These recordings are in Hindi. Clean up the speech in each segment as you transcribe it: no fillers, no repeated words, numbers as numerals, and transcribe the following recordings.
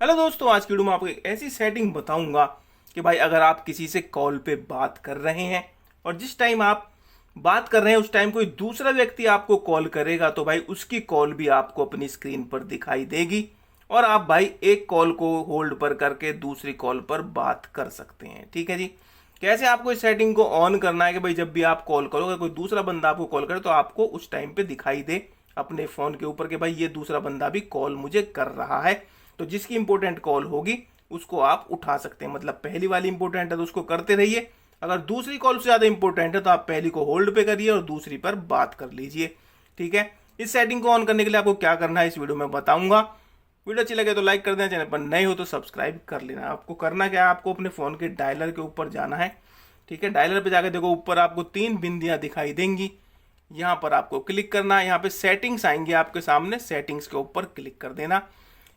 हेलो दोस्तों, आज की वीडियो में आपको एक ऐसी सेटिंग बताऊंगा कि भाई अगर आप किसी से कॉल पे बात कर रहे हैं और जिस टाइम आप बात कर रहे हैं उस टाइम कोई दूसरा व्यक्ति आपको कॉल करेगा तो भाई उसकी कॉल भी आपको अपनी स्क्रीन पर दिखाई देगी और आप भाई एक कॉल को होल्ड पर करके दूसरी कॉल पर बात कर सकते हैं। ठीक है जी। कैसे आपको इस सेटिंग को ऑन करना है कि भाई जब भी आप कॉल करोगे कोई दूसरा बंदा आपको कॉल करे तो आपको उस टाइम पे दिखाई दे अपने फोन के ऊपर कि भाई ये दूसरा बंदा भी कॉल मुझे कर रहा है। तो जिसकी इंपॉर्टेंट कॉल होगी उसको आप उठा सकते हैं। मतलब पहली वाली इंपॉर्टेंट है तो उसको करते रहिए, अगर दूसरी कॉल से ज्यादा इंपॉर्टेंट है तो आप पहली को होल्ड पे करिए और दूसरी पर बात कर लीजिए। ठीक है। इस सेटिंग को ऑन करने के लिए आपको क्या करना है इस वीडियो में बताऊंगा। वीडियो अच्छी लगे तो लाइक कर देना, चैनल पर नए हो तो सब्सक्राइब कर लेना। आपको करना क्या है, आपको अपने फोन के डायलर के ऊपर जाना है। ठीक है। डायलर पे जाकर देखो ऊपर आपको 3 बिंदियां दिखाई देंगी, यहाँ पर आपको क्लिक करना है। यहाँ पे सेटिंग्स आएंगे आपके सामने, सेटिंग्स के ऊपर क्लिक कर देना।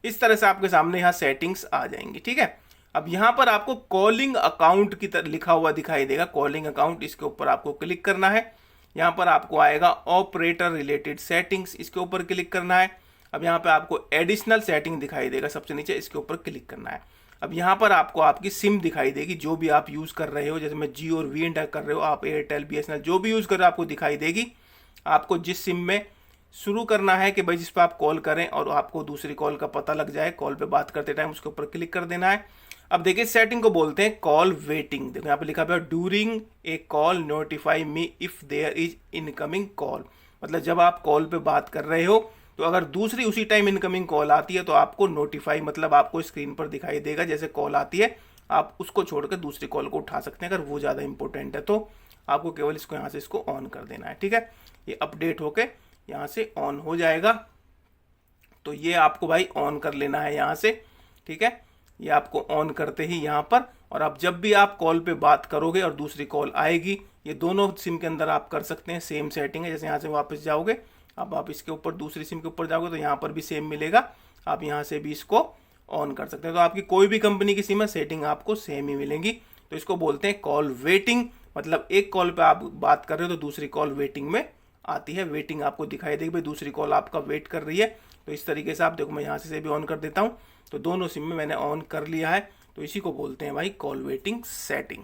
इस तरह से आपके सामने यहाँ सेटिंग्स आ जाएंगी। ठीक है। अब यहाँ पर आपको कॉलिंग अकाउंट की तरह लिखा हुआ दिखाई देगा, कॉलिंग अकाउंट, इसके ऊपर आपको क्लिक करना है। यहाँ पर आपको आएगा ऑपरेटर रिलेटेड सेटिंग्स, इसके ऊपर क्लिक करना है। अब यहाँ पे आपको एडिशनल सेटिंग दिखाई देगा सबसे नीचे, इसके ऊपर क्लिक करना है। अब यहाँ पर आपको आपकी सिम दिखाई देगी, जो भी आप यूज कर रहे हो, जैसे मैं जियो और वी इंटर कर रहे हो, आप एयरटेल बीएसएनएल जो भी यूज कर रहे हो आपको दिखाई देगी। आपको जिस सिम में शुरू करना है कि भाई जिस पर आप कॉल करें और आपको दूसरी कॉल का पता लग जाए कॉल पे बात करते टाइम, उसके ऊपर क्लिक कर देना है। अब देखिए सेटिंग को बोलते हैं कॉल वेटिंग। देखो यहाँ पे लिखा हुआ है during a call notify me if there is incoming call. मतलब जब आप कॉल पे बात कर रहे हो तो अगर दूसरी उसी टाइम इनकमिंग कॉल आती है तो आपको नोटिफाई, मतलब आपको स्क्रीन पर दिखाई देगा जैसे कॉल आती है, आप उसको छोड़कर दूसरी कॉल को उठा सकते हैं। अगर वो ज़्यादा इंपॉर्टेंट है तो आपको केवल इसको यहाँ से इसको ऑन कर देना है। ठीक है। ये अपडेट होके यहाँ से ऑन हो जाएगा, तो ये आपको भाई ऑन कर लेना है यहाँ से। ठीक है। ये आपको ऑन करते ही यहाँ पर, और अब जब भी आप कॉल पे बात करोगे और दूसरी कॉल आएगी, ये दोनों सिम के अंदर आप कर सकते हैं। सेम सेटिंग है, जैसे यहाँ से वापस जाओगे, अब आप इसके ऊपर दूसरी सिम के ऊपर जाओगे तो यहाँ पर भी सेम मिलेगा, आप यहाँ से भी इसको ऑन कर सकते हैं। तो आपकी कोई भी कंपनी की सिम है, सेटिंग आपको सेम ही मिलेंगी। तो इसको बोलते हैं कॉल वेटिंग। मतलब एक कॉल पे आप बात कर रहे हो तो दूसरी कॉल वेटिंग में आती है, वेटिंग आपको दिखाई देगी भाई दूसरी कॉल आपका वेट कर रही है। तो इस तरीके से आप देखो, मैं यहाँ से भी ऑन कर देता हूँ, तो दोनों सिम में मैंने ऑन कर लिया है। तो इसी को बोलते हैं भाई कॉल वेटिंग सेटिंग।